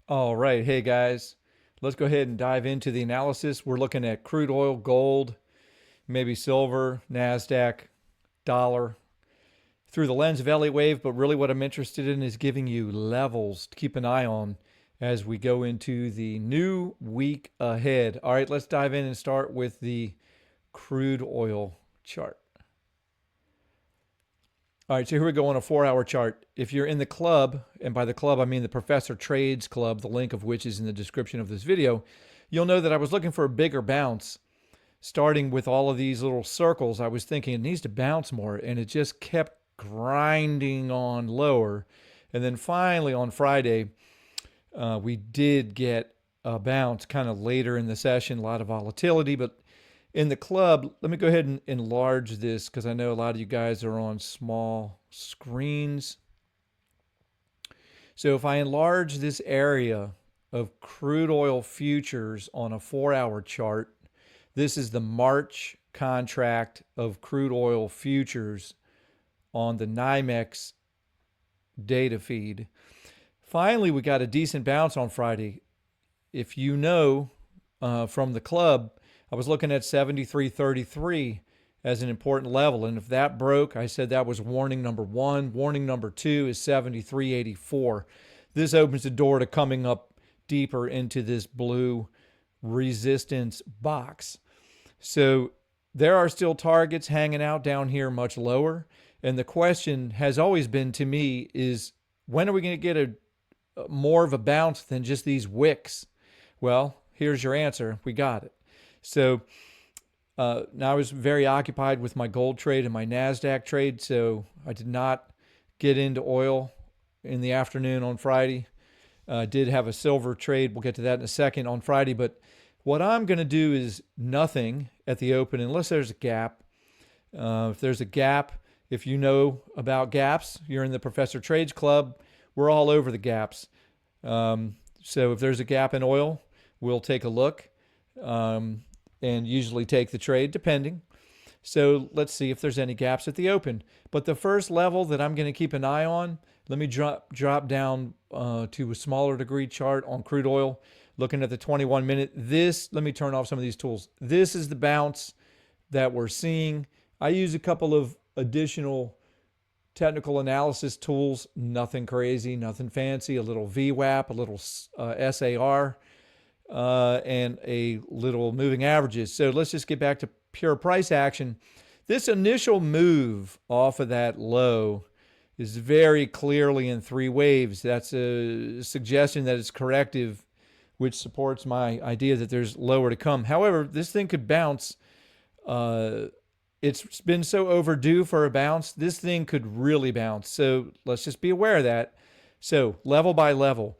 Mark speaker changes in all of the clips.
Speaker 1: All right. Hey, guys. Let's go ahead and dive into the analysis. We're looking at crude oil, gold, maybe silver, NASDAQ, dollar through the lens of Elliott wave. But really, what I'm interested in is giving you levels to keep an eye on as we go into the new week ahead. All right. Let's dive in and start with the crude oil chart. All right, so here we go on a 4 hour chart. If you're in the club, and by the club I mean the Professor Trades Club, the link of which is in the description of this video, you'll know that I was looking for a bigger bounce. Starting with all of these little circles, I was thinking it needs to bounce more, and it just kept grinding on lower. And then finally on Friday, we did get a bounce kind of later in the session, a lot of volatility, but in the club, let me go ahead and enlarge this because I know a lot of you guys are on small screens. So if I enlarge this area of crude oil futures on a 4 hour chart, this is the March contract of crude oil futures on the NYMEX data feed. Finally, we got a decent bounce on Friday. If you know from the club, I was looking at 73.33 as an important level. And if that broke, I said that was warning number one. Warning number two is 73.84. This opens the door to coming up deeper into this blue resistance box. So there are still targets hanging out down here much lower. And the question has always been to me is when are we going to get a more of a bounce than just these wicks? Well, here's your answer. We got it. So now I was very occupied with my gold trade and my NASDAQ trade, so I did not get into oil in the afternoon on Friday. Did have a silver trade. We'll get to that in a second on Friday. But what I'm going to do is nothing at the open unless there's a gap. If there's a gap, if you know about gaps, you're in the Professor Trades Club. We're all over the gaps. So if there's a gap in oil, we'll take a look. And usually take the trade depending. So let's see if there's any gaps at the open. But the first level that I'm going to keep an eye on, let me drop down to a smaller degree chart on crude oil, looking at the 21-minute. Let me turn off some of these tools. This is the bounce that we're seeing. I use a couple of additional technical analysis tools, nothing crazy, nothing fancy, a little VWAP, a little SAR, and a little moving averages. So let's just get back to pure price action. This initial move off of that low is very clearly in three waves. That's a suggestion that it's corrective, which supports my idea that there's lower to come. However, this thing could bounce. It's been so overdue for a bounce. This thing could really bounce. So let's just be aware of that. So level by level.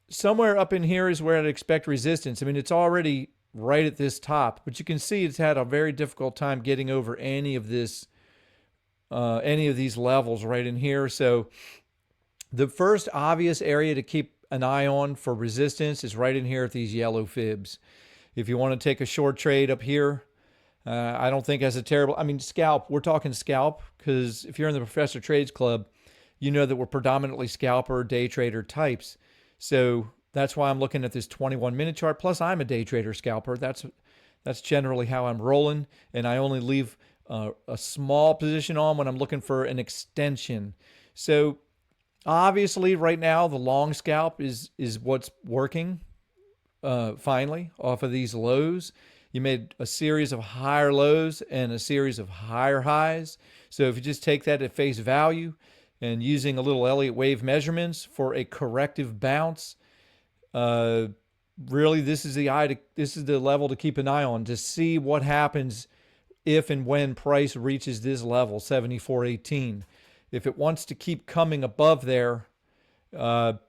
Speaker 1: Somewhere up in here is where I'd expect resistance. I mean, it's already right at this top, but you can see it's had a very difficult time getting over any of these levels right in here. So the first obvious area to keep an eye on for resistance is right in here at these yellow fibs. If you want to take a short trade up here, I don't think as a terrible, I mean, scalp, we're talking scalp, because if you're in the Professor Trades Club, you know that we're predominantly scalper, day trader types. So that's why I'm looking at this 21-minute chart. Plus, I'm a day trader scalper. That's generally how I'm rolling, and I only leave a small position on when I'm looking for an extension. So obviously, right now, the long scalp is what's working finally off of these lows. You made a series of higher lows and a series of higher highs. So if you just take that at face value, and using a little Elliott wave measurements for a corrective bounce, really this is the level to keep an eye on to see what happens if and when price reaches this level, 74.18. If it wants to keep coming above there, the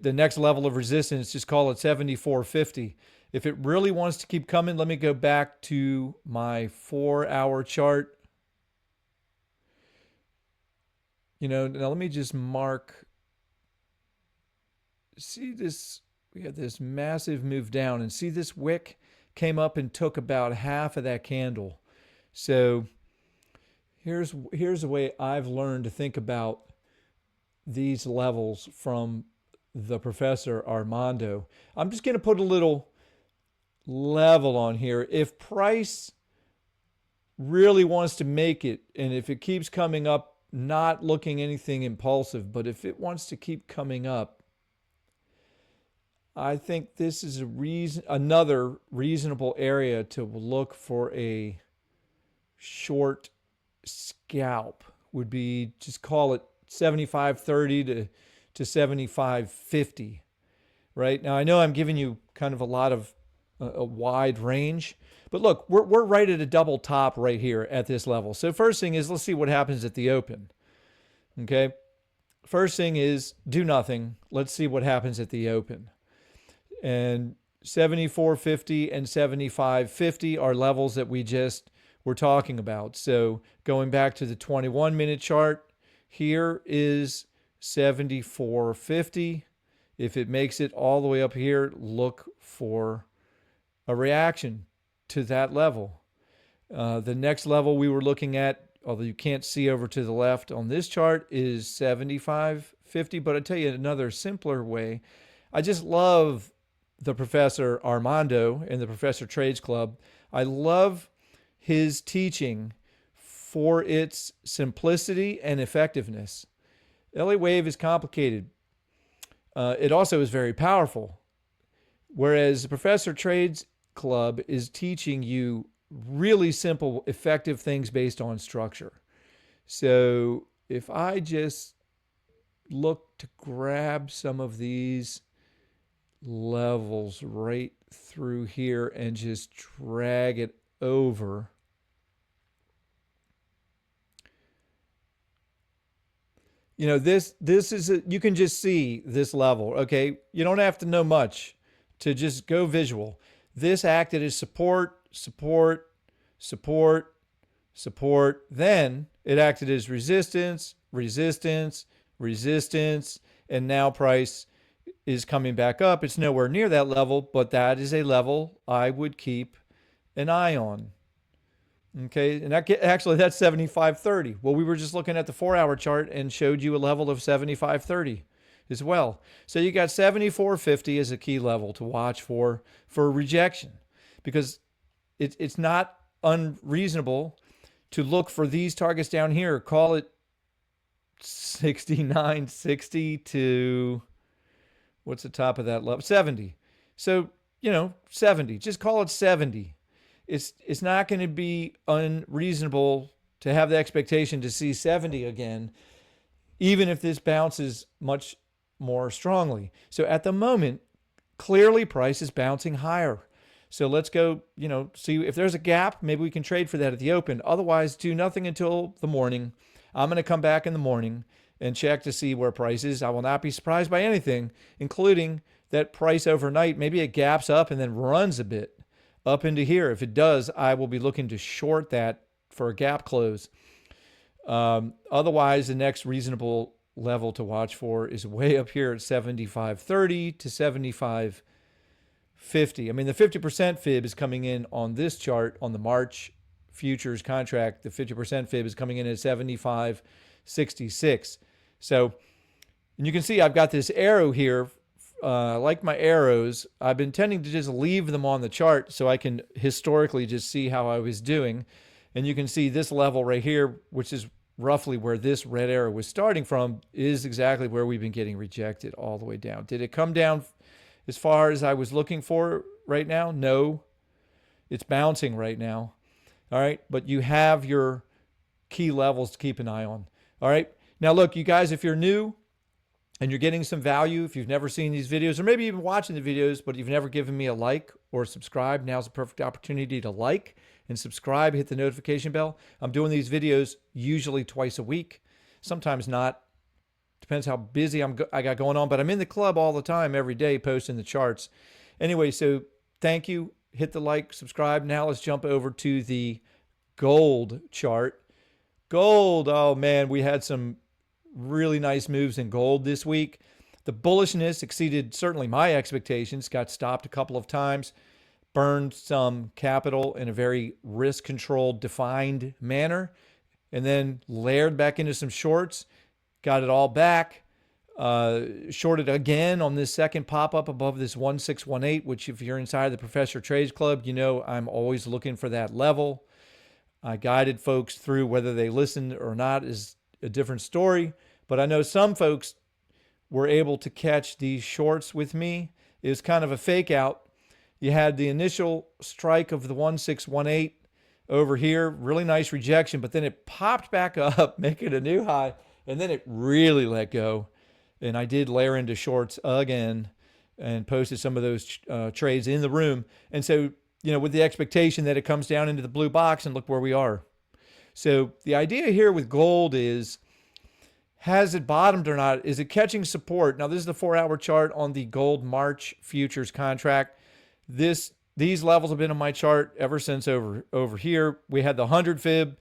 Speaker 1: next level of resistance, just call it 74.50. If it really wants to keep coming, let me go back to my 4 hour chart. Now let me just mark. See this? We had this massive move down, and see this wick came up and took about half of that candle. So here's the way I've learned to think about these levels from the Professor Armando. I'm just going to put a little level on here. If price really wants to make it, and if it keeps coming up, not looking anything impulsive, but if it wants to keep coming up, I think this is another reasonable area to look for a short scalp. Would be, just call it 75.30 to 75.50. Right now, I know I'm giving you kind of a lot of a wide range, but look, we're right at a double top right here at this level. So first thing is, let's see what happens at the open. Okay, first thing is do nothing. Let's see what happens at the open. And 74.50 and 75.50 are levels that we just were talking about. So going back to the 21-minute chart, here is 74.50. If it makes it all the way up here, look for a reaction to that level. The next level we were looking at, although you can't see over to the left on this chart, is 75.50. But I'll tell you another simpler way. I just love the Professor Armando and the Professor Trades Club. I love his teaching for its simplicity and effectiveness. Elliott wave is complicated. It also is very powerful. Whereas the Professor Trades Club is teaching you really simple, effective things based on structure. So if I just look to grab some of these levels right through here and just drag it over, this is you can just see this level. Okay, you don't have to know much to just go visual. This acted as support, support, support, support. Then it acted as resistance, resistance, resistance, and now price is coming back up. It's nowhere near that level, but that is a level I would keep an eye on. Okay, and actually that's 75.30. Well, we were just looking at the 4-hour chart and showed you a level of 75.30 as well. So you got 74.50 as a key level to watch for rejection, because it's not unreasonable to look for these targets down here. Call it 69.60 to, what's the top of that level? 70. So, 70. Just call it 70. It's not going to be unreasonable to have the expectation to see 70 again, even if this bounces much more strongly. So at the moment, clearly price is bouncing higher. So let's go, see if there's a gap. Maybe we can trade for that at the open. Otherwise, do nothing until the morning. I'm going to come back in the morning and check to see where price is. I will not be surprised by anything, including that price overnight. Maybe it gaps up and then runs a bit up into here. If it does, I will be looking to short that for a gap close. Otherwise, the next reasonable level to watch for is way up here at 75.30 to 75.50. I mean, the 50% fib is coming in on this chart on the March futures contract. The 50% fib is coming in at 75.66. So, and you can see I've got this arrow here. I like my arrows. I've been tending to just leave them on the chart so I can historically just see how I was doing. And you can see this level right here, which is roughly where this red arrow was starting from, is exactly where we've been getting rejected all the way down. Did it come down as far as I was looking for right now? No. It's bouncing right now. All right. But you have your key levels to keep an eye on. All right. Now, look, you guys, if you're new and you're getting some value, if you've never seen these videos, or maybe you've been watching the videos, but you've never given me a like or subscribe, now's the perfect opportunity to like and subscribe, hit the notification bell. I'm doing these videos usually twice a week, sometimes not. Depends how busy I got going on, but I'm in the club all the time, every day, posting the charts. Anyway, so thank you. Hit the like, subscribe. Now let's jump over to the gold chart. Gold, oh man, we had some really nice moves in gold this week. The bullishness exceeded certainly my expectations, got stopped a couple of times, burned some capital in a very risk-controlled, defined manner, and then layered back into some shorts, got it all back. Shorted again on this second pop-up above this 1618, which if you're inside the Professor Trades Club, you know I'm always looking for that level. I guided folks through. Whether they listened or not is a different story. But I know some folks were able to catch these shorts with me. It was kind of a fake out. You had the initial strike of the 1618 over here, really nice rejection, but then it popped back up, making a new high, and then it really let go. And I did layer into shorts again and posted some of those trades in the room. And so, you know, with the expectation that it comes down into the blue box, and look where we are. So the idea here with gold is, has it bottomed or not? Is it catching support? Now, this is the 4-hour chart on the gold March futures contract. These levels have been on my chart ever since over here. We had the 100 fib,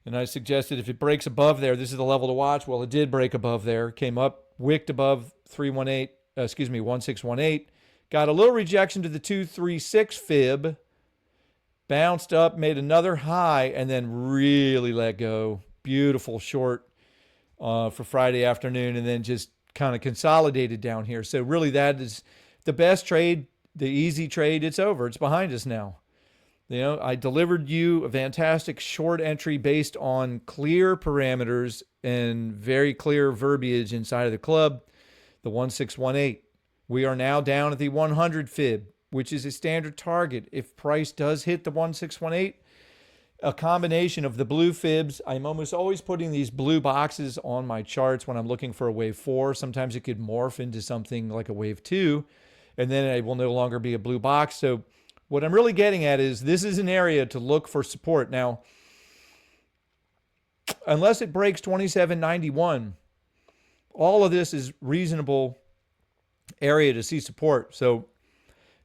Speaker 1: and I suggested if it breaks above there, this is the level to watch. Well, it did break above there, came up, wicked above 1618, got a little rejection to the 236 fib, bounced up, made another high, and then really let go. Beautiful short for Friday afternoon, and then just kind of consolidated down here. So really that is the best trade, the easy trade. It's over. It's behind us now. You know, I delivered you a fantastic short entry based on clear parameters and very clear verbiage inside of the club, the 1618. We are now down at the 100 fib, which is a standard target. If price does hit the 1618, a combination of the blue fibs. I'm almost always putting these blue boxes on my charts when I'm looking for a wave 4. Sometimes it could morph into something like a wave 2, and then it will no longer be a blue box. So what I'm really getting at is this is an area to look for support. Now, unless it breaks 2791, all of this is reasonable area to see support. So,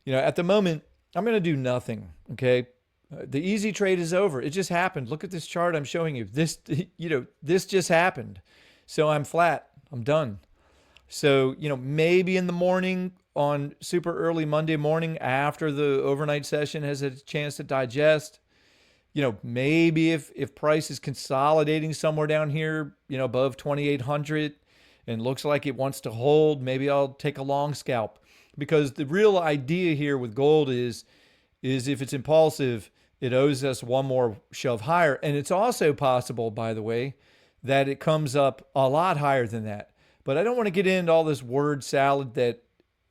Speaker 1: you know, at the moment, I'm going to do nothing, okay? The easy trade is over. It just happened. Look at this chart I'm showing you. This, you know, this just happened. So I'm flat. I'm done. So, you know, maybe in the morning on super early Monday morning after the overnight session has a chance to digest, you know, maybe if price is consolidating somewhere down here, you know, above 2,800 and looks like it wants to hold, maybe I'll take a long scalp. Because the real idea here with gold is if it's impulsive, it owes us one more shove higher. And it's also possible, by the way, that it comes up a lot higher than that. But I don't want to get into all this word salad that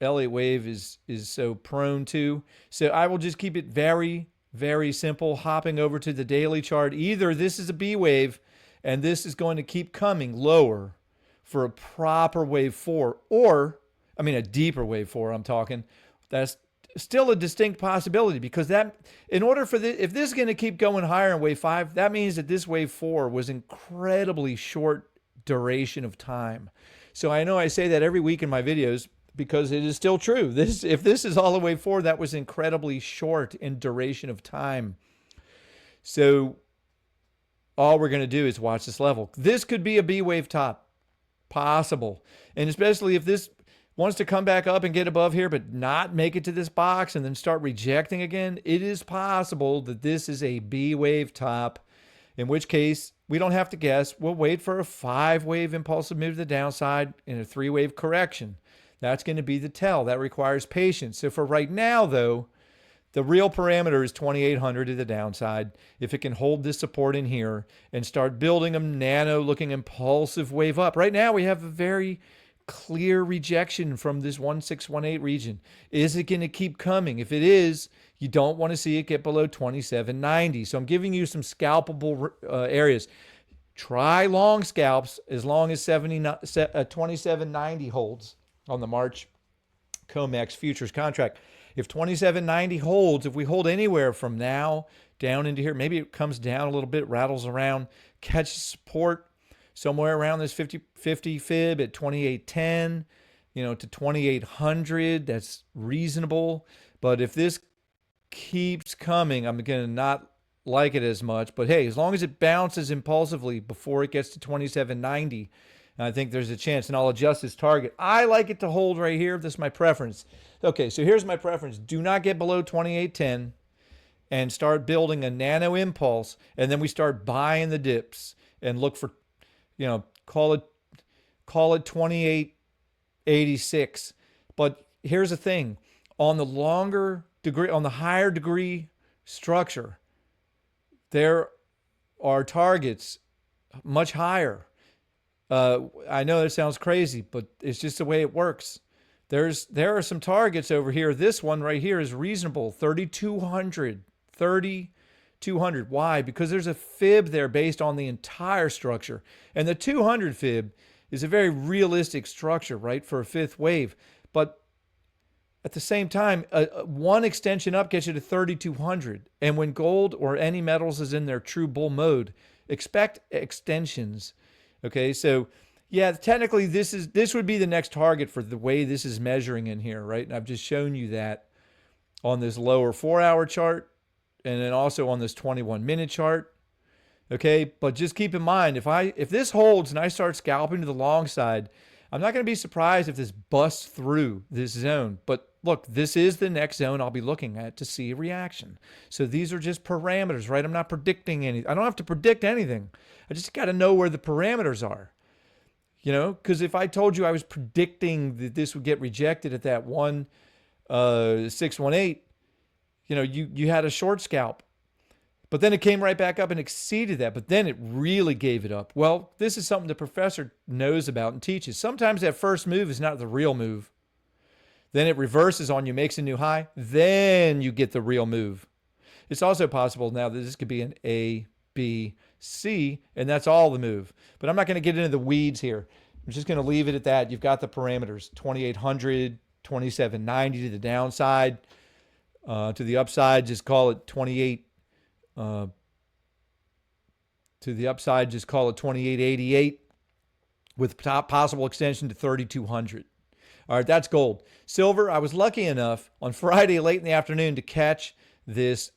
Speaker 1: Elliott wave is so prone to. So I will just keep it very, very simple, hopping over to the daily chart. Either this is a B wave and this is going to keep coming lower for a proper wave 4, or, I mean, a deeper wave 4, I'm talking. That's still a distinct possibility, because that, in order for this, if this is going to keep going higher in wave 5, that means that this wave 4 was incredibly short duration of time. So I know I say that every week in my videos because it is still true. If this is all the way forward, that was incredibly short in duration of time. So all we're going to do is watch this level. This could be a B wave top, possible. And especially if this wants to come back up and get above here, but not make it to this box and then start rejecting again, it is possible that this is a B wave top, in which case we don't have to guess. We'll wait for a 5-wave impulsive move to the downside and a 3-wave correction. That's going to be the tell. That requires patience. So for right now, though, the real parameter is 2,800 to the downside. If it can hold this support in here and start building a nano-looking impulsive wave up. Right now, we have a very clear rejection from this 1618 region. Is it going to keep coming? If it is, you don't want to see it get below 2790. So I'm giving you some scalpable areas. Try long scalps as long as 2790 holds on the March COMEX futures contract. If 2790 holds, if we hold anywhere from now down into here, maybe it comes down a little bit, rattles around, catches support somewhere around this 50 fib at 2810, you know, to 2800, that's reasonable. But if this keeps coming, I'm going to not like it as much. But hey, as long as it bounces impulsively before it gets to 2790, I think there's a chance, and I'll adjust this target. I like it to hold right here. This is my preference. Okay, so here's my preference. Do not get below 2810 and start building a nano impulse, and then we start buying the dips and look for, you know, call it 28 86. But here's the thing, on the longer degree, on the higher degree structure, there are targets much higher. I know that sounds crazy, but it's just the way it works. There are some targets over here. This one right here is reasonable, 3,200, 3,200. Why? Because there's a fib there based on the entire structure, and the 200 fib is a very realistic structure, right, for a fifth wave. But at the same time, one extension up gets you to 3,200. And when gold or any metals is in their true bull mode, expect extensions. Okay, so yeah, technically this would be the next target for the way this is measuring in here, right? And I've just shown you that on this lower 4-hour chart, and then also on this 21-minute chart. Okay, but just keep in mind, if this holds and I start scalping to the long side, I'm not going to be surprised if this busts through this zone. But look, this is the next zone I'll be looking at to see a reaction. So these are just parameters, right? I'm not predicting anything. I don't have to predict anything. I just got to know where the parameters are. You know, because if I told you I was predicting that this would get rejected at that 1,618, you know, you had a short scalp. But then it came right back up and exceeded that. But then it really gave it up. Well, this is something the professor knows about and teaches. Sometimes that first move is not the real move. Then it reverses on you, makes a new high. Then you get the real move. It's also possible now that this could be an A, B, C, and that's all the move. But I'm not going to get into the weeds here. I'm just going to leave it at that. You've got the parameters, 2,800, 2,790 to the downside. To the upside, just call it 28. To the upside, just call it 2888 with top possible extension to 3,200. All right, that's gold. Silver, I was lucky enough on Friday late in the afternoon to catch this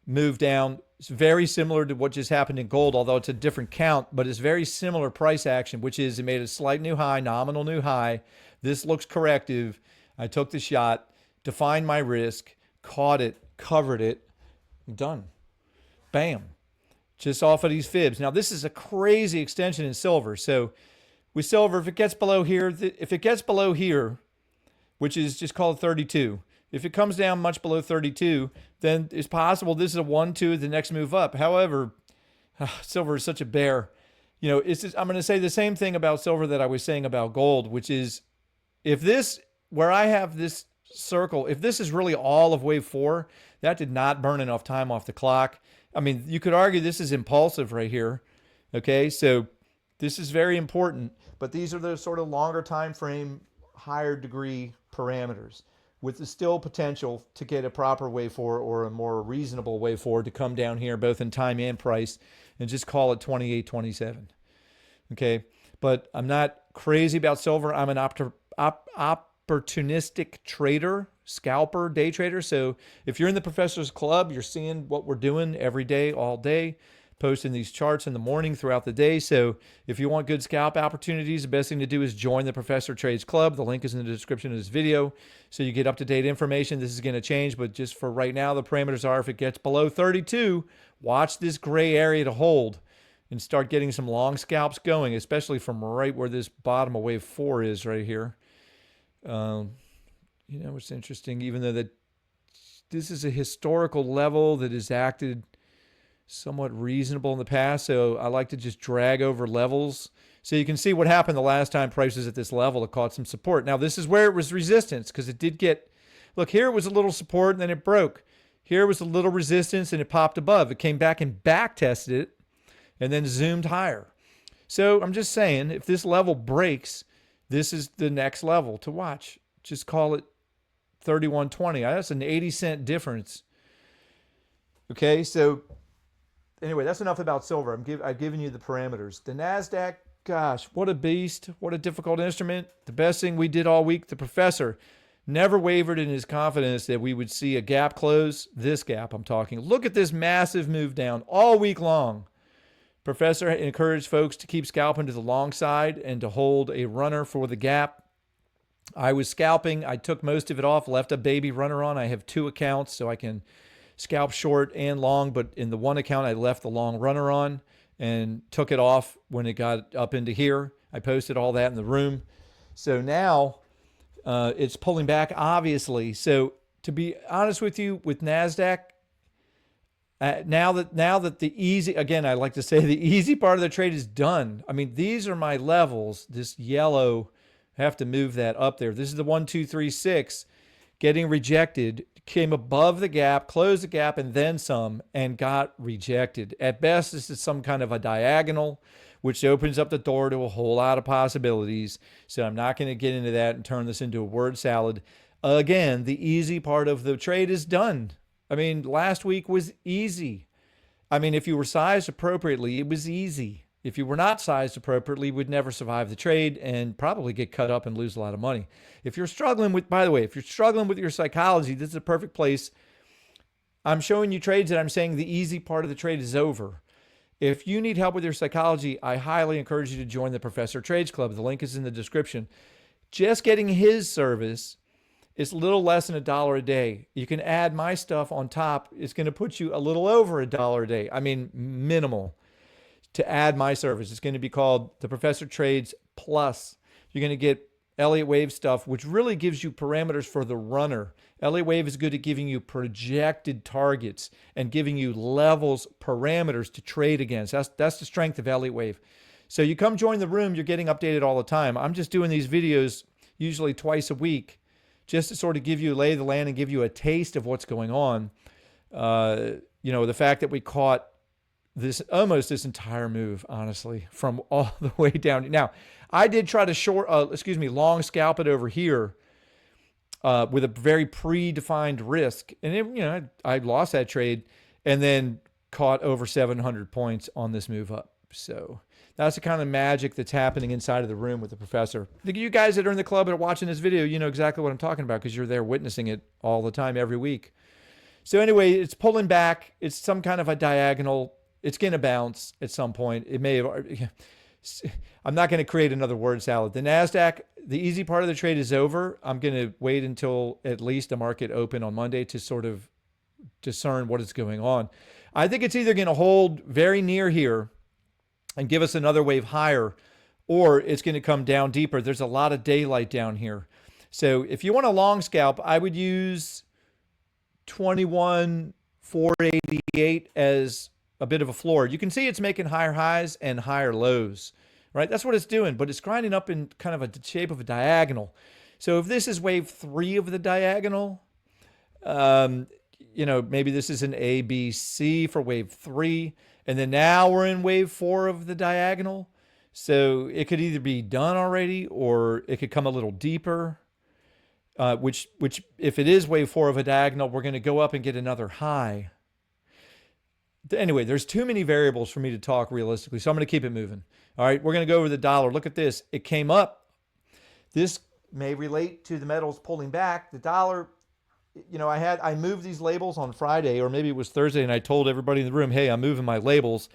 Speaker 1: move down. It's very similar to what just happened in gold, although it's a different count, but it's very similar price action, which is it made a slight new high, nominal new high. This looks corrective. I took the shot, defined my risk, caught it, covered it, I'm done. Bam. Just off of these fibs. Now, this is a crazy extension in silver. So with silver, if it gets below here, which is just called 32, if it comes down much below 32, then it's possible this is a 1-2, the next move up. However, silver is such a bear. You know, I'm going to say the same thing about silver that I was saying about gold, which is if this, where I have this circle, if this is really all of wave 4, that did not burn enough time off the clock. I mean, you could argue this is impulsive right here. Okay, so this is very important, but these are the sort of longer time frame, higher degree parameters with the still potential to get a proper wave 4 or a more reasonable wave 4 to come down here, both in time and price, and just call it 2827. Okay, but I'm not crazy about silver. I'm an opportunistic trader, scalper, day trader. So if you're in the professor's club, you're seeing what we're doing every day, all day, posting these charts in the morning throughout the day. So if you want good scalp opportunities, the best thing to do is join the Professor Trades Club. The link is in the description of this video. So you get up-to-date information. This is going to change, but just for right now, the parameters are if it gets below 32, watch this gray area to hold and start getting some long scalps going, especially from right where this bottom of wave 4 is right here. You know, it's interesting, even though that this is a historical level that has acted somewhat reasonable in the past. So I like to just drag over levels. So you can see what happened the last time prices at this level. It caught some support. Now this is where it was resistance because it did get, look, here it was a little support and then it broke. Here was a little resistance and it popped above. It came back and back tested it and then zoomed higher. So I'm just saying, if this level breaks, this is the next level to watch. Just call it 31.20. That's an 80-cent difference. Okay, so anyway, that's enough about silver. I've given you the parameters. The NASDAQ, gosh, what a beast. What a difficult instrument. The best thing we did all week, the professor never wavered in his confidence that we would see a gap close. This gap I'm talking. Look at this massive move down all week long. Professor encouraged folks to keep scalping to the long side and to hold a runner for the gap. I was scalping. I took most of it off, left a baby runner on. I have 2 accounts, so I can scalp short and long, but in the one account, I left the long runner on and took it off when it got up into here. I posted all that in the room. So now It's pulling back, obviously. So to be honest with you, with NASDAQ, now that the easy, again, I like to say the easy part of the trade is done. I mean, these are my levels. This yellow, I have to move that up there. This is the 1, 2, 3, 6 getting rejected, came above the gap, closed the gap, and then some, and got rejected. At best, this is some kind of a diagonal, which opens up the door to a whole lot of possibilities. So I'm not going to get into that and turn this into a word salad. Again, the easy part of the trade is done. I mean, last week was easy. I mean, if you were sized appropriately, it was easy. If you were not sized appropriately, you would never survive the trade and probably get cut up and lose a lot of money. If you're struggling with, by the way, if you're struggling with your psychology, this is a perfect place. I'm showing you trades that I'm saying the easy part of the trade is over. If you need help with your psychology, I highly encourage you to join the Professor Trades Club. The link is in the description. Just getting his service is a little less than $1 a day. You can add my stuff on top. It's going to put you a little over $1 a day. I mean, minimal. To add my service, it's going to be called the Professor Trades Plus. You're going to get Elliott Wave stuff, which really gives you parameters for the runner. Elliott Wave is good at giving you projected targets and giving you levels, parameters to trade against. That's the strength of Elliott Wave. So you come join the room, you're getting updated all the time. I'm just doing these videos usually twice a week just to sort of give you a lay of the land and give you a taste of what's going on. The fact that we caught almost this entire move, honestly, from all the way down. Now, I did try to long scalp it over here with a very predefined risk, and I lost that trade, and then caught over 700 points on this move up. So that's the kind of magic that's happening inside of the room with the professor. You guys that are in the club and are watching this video, you know exactly what I'm talking about because you're there witnessing it all the time, every week. So anyway, it's pulling back. It's some kind of a diagonal. It's going to bounce at some point. It may have. I'm not going to create another word salad. The NASDAQ, the easy part of the trade is over. I'm going to wait until at least the market open on Monday to sort of discern what is going on. I think it's either going to hold very near here and give us another wave higher, or it's going to come down deeper. There's a lot of daylight down here. So if you want a long scalp, I would use 21,488 as a bit of a floor. You can see it's making higher highs and higher lows, right? That's what it's doing, but it's grinding up in kind of a shape of a diagonal. So if this is wave 3 of the diagonal, maybe this is an A, B, C for wave 3, and then now we're in wave 4 of the diagonal. So it could either be done already or it could come a little deeper, which if it is wave 4 of a diagonal, we're going to go up and get another high. Anyway, there's too many variables for me to talk realistically, so I'm going to keep it moving. All right, we're going to go over the dollar. Look at this. It came up. This may relate to the metals pulling back. The dollar, I moved these labels on Friday, or maybe it was Thursday, and I told everybody in the room, hey, I'm moving my labels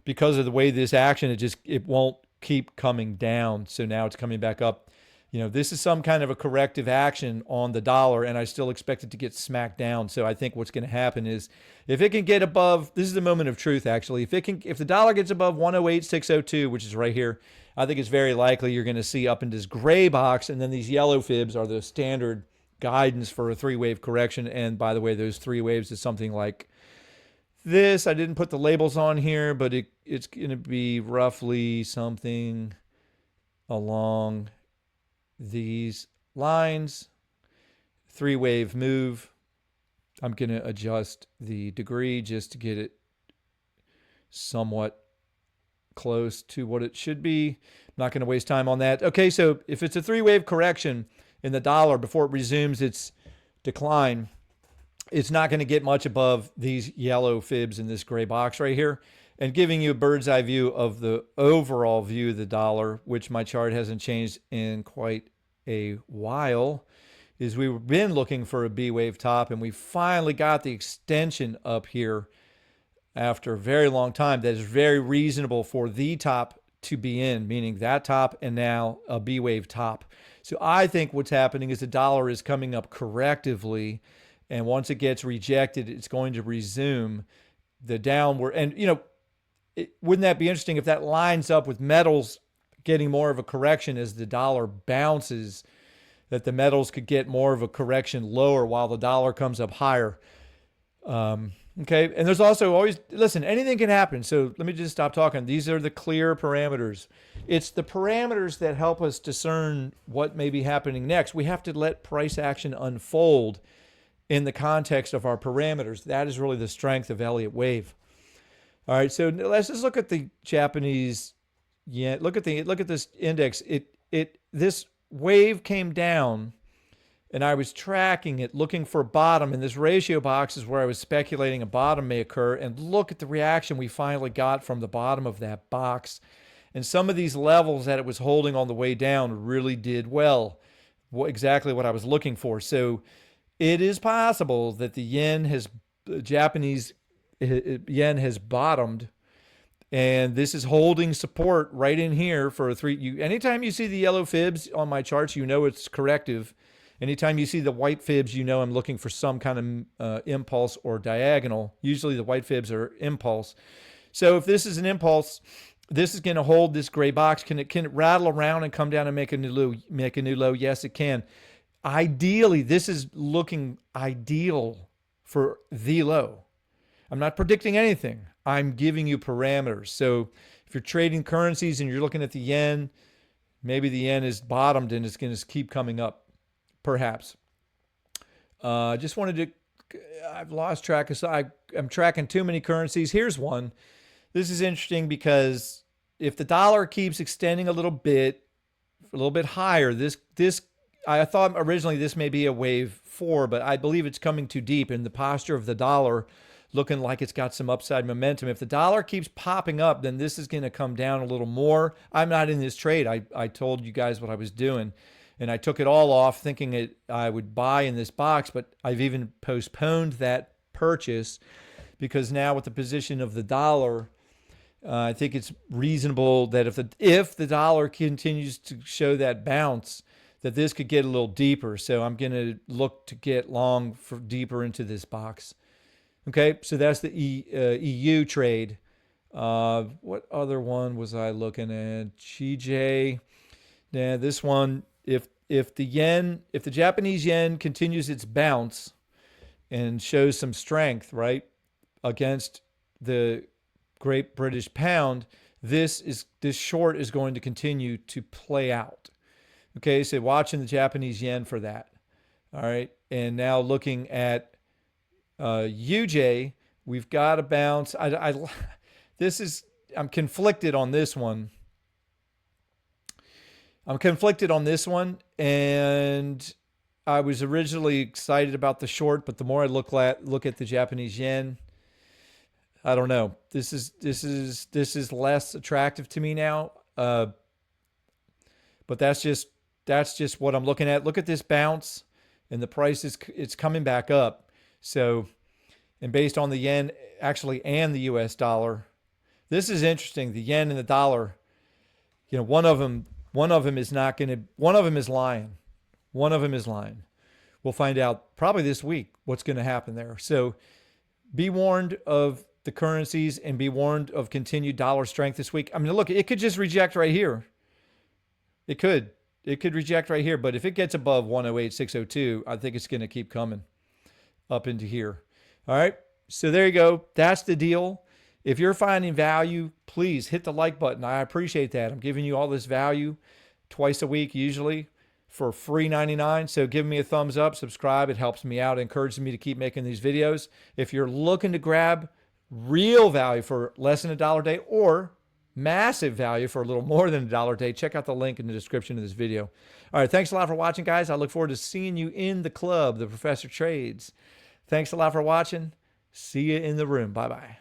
Speaker 1: because of the way this action, it won't keep coming down. So now it's coming back up. This is some kind of a corrective action on the dollar, and I still expect it to get smacked down. So I think what's going to happen is if it can get above, this is the moment of truth, actually. If the dollar gets above 108,602, which is right here, I think it's very likely you're going to see up in this gray box, and then these yellow fibs are the standard guidance for a 3-wave correction. And by the way, those 3 waves is something like this. I didn't put the labels on here, but it's going to be roughly something along these lines. 3-wave move. I'm going to adjust the degree just to get it somewhat close to what it should be. I'm not going to waste time on that. Okay, so if it's a 3-wave correction in the dollar before it resumes its decline, it's not going to get much above these yellow fibs in this gray box right here. And giving you a bird's eye view of the overall view of the dollar, which my chart hasn't changed in quite a while, is we've been looking for a B wave top, and we finally got the extension up here after a very long time that is very reasonable for the top to be in, meaning that top and now a B wave top. So I think what's happening is the dollar is coming up correctively, and once it gets rejected, it's going to resume the downward. And wouldn't that be interesting if that lines up with metals getting more of a correction as the dollar bounces? that the metals could get more of a correction lower while the dollar comes up higher. Okay. And there's also always, listen, anything can happen. So let me just stop talking. These are the clear parameters. It's the parameters that help us discern what may be happening next. We have to let price action unfold in the context of our parameters. That is really the strength of Elliott wave. All right. So let's just look at the Japanese yen. Look at this index. This wave came down, and I was tracking it, looking for a bottom. And this ratio box is where I was speculating a bottom may occur. And look at the reaction we finally got from the bottom of that box. And some of these levels that it was holding on the way down really did well. Exactly what I was looking for. So it is possible that the Japanese yen has bottomed. And this is holding support right in here for a three. Anytime you see the yellow fibs on my charts, you know it's corrective. Anytime you see the white fibs, you know I'm looking for some kind of impulse or diagonal. Usually the white fibs are impulse. So if this is an impulse, this is going to hold this gray box. Can it rattle around and come down and make a new low? Yes, it can. Ideally, this is looking ideal for the low. I'm not predicting anything. I'm giving you parameters. So if you're trading currencies and you're looking at the yen, maybe the yen is bottomed and it's going to keep coming up. Perhaps. Just wanted to, I've lost track. I'm tracking too many currencies. Here's one. This is interesting because if the dollar keeps extending a little bit higher, I thought originally this may be a wave 4, but I believe it's coming too deep in the posture of the dollar, looking like it's got some upside momentum. If the dollar keeps popping up, then this is going to come down a little more. I'm not in this trade. I told you guys what I was doing. And I took it all off thinking I would buy in this box, but I've even postponed that purchase because now with the position of the dollar, I think it's reasonable that if the dollar continues to show that bounce, that this could get a little deeper. So I'm going to look to get long for deeper into this box. Okay, so that's the EU trade. What other one was I looking at? GJ. Yeah, this one. If the Japanese yen continues its bounce and shows some strength, right, against the Great British Pound, this short is going to continue to play out. Okay, so watching the Japanese yen for that. All right, and now looking at UJ, we've got a bounce. I'm conflicted on this one. And I was originally excited about the short, but the more I look at the Japanese yen, I don't know. This is less attractive to me now. But that's just what I'm looking at. Look at this bounce, and the price it's coming back up. So, and based on the yen actually and the U.S. dollar, this is interesting. The yen and the dollar, one of them is lying. One of them is lying. We'll find out probably this week what's going to happen there. So be warned of the currencies and be warned of continued dollar strength this week. I mean, look, it could just reject right here. It could reject right here. But if it gets above 108.602, I think it's going to keep coming up into here. All right. So there you go. That's the deal. If you're finding value, please hit the like button. I appreciate that. I'm giving you all this value twice a week, usually for free 99. So give me a thumbs up, subscribe. It helps me out. It encourages me to keep making these videos. If you're looking to grab real value for less than $1 a day or massive value for a little more than $1 a day, check out the link in the description of this video. All right. Thanks a lot for watching, guys. I look forward to seeing you in the club, the Professor Trades. Thanks a lot for watching. See you in the room. Bye-bye.